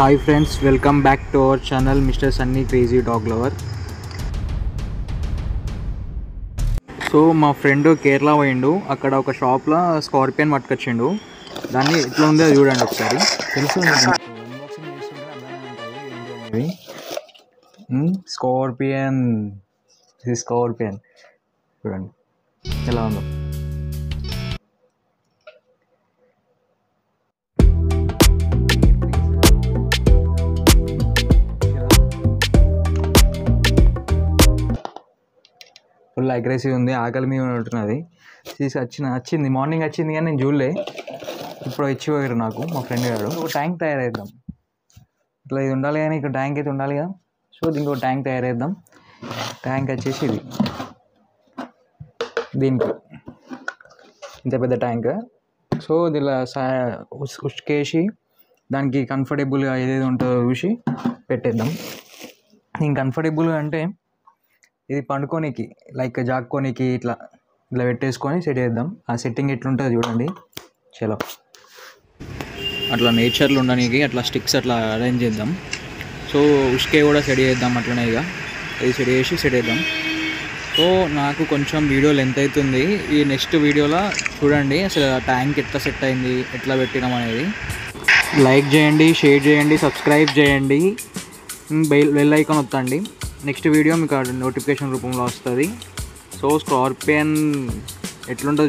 Hi friends, welcome back to our channel mister Sunny crazy dog lover. So మా friend Kerala పోయిండు. అక్కడ ఒక షాప్లో స్కార్పియన్ పట్టుకొచ్చిండు. దాన్ని ఎట్లా ఉందో చూడండి ఒకసారి. తెలుసు స్కార్పియన్, ఇది స్కార్పియన్ చూడండి ఎలా ఉందో. ఫుల్ అగ్రెసివ్ ఉంది, ఆకలి మీద ఉంటున్నది. వచ్చింది మార్నింగ్ వచ్చింది కానీ నేను చూడలే. ఇప్పుడు ఇచ్చిపోయారు నాకు మా ఫ్రెండ్ గారు. ఒక ట్యాంక్ తయారేద్దాం. ఇట్లా ఇది ఉండాలి కానీ ఇక్కడ ట్యాంక్ అయితే ఉండాలి కదా. సో దీనికి ఒక ట్యాంక్ తయారేద్దాం. ట్యాంక్ వచ్చేసి ఇది, దీనికి ఇంత పెద్ద ట్యాంక్. సో దీనిలో ఉసుకేసి దానికి కంఫర్టబుల్గా ఏదేది ఉంటుందో చూసి పెట్టేద్దాం. ఇంక కంఫర్టబుల్గా అంటే ఇది పండుకోనికి, లైక్ జాక్కోనికి ఇట్లా పెట్టేసుకొని సెట్ చేద్దాం. ఆ సెట్టింగ్ ఎట్లుంటుందో చూడండి. చలో అట్లా నేచర్లో ఉండడానికి అట్లా స్టిక్స్ అట్లా అరేంజ్ చేద్దాం. సో ఉష్కే కూడా సెట్ చేద్దాం అట్లనే. ఇక ఇది సెట్ చేద్దాం. సో నాకు కొంచెం వీడియో లెంత్ అవుతుంది. ఈ నెక్స్ట్ వీడియోలో చూడండి అసలు ట్యాంక్ ఎట్లా సెట్ అయింది, ఎట్లా పెట్టినాం అనేది. లైక్ చేయండి, షేర్ చేయండి, సబ్స్క్రైబ్ చేయండి, బెల్ ఐకాన్ వత్తండి. నెక్స్ట్ వీడియో మీకు నోటిఫికేషన్ రూపంలో వస్తుంది. సో స్కార్పియన్ ఎట్లుంటుంది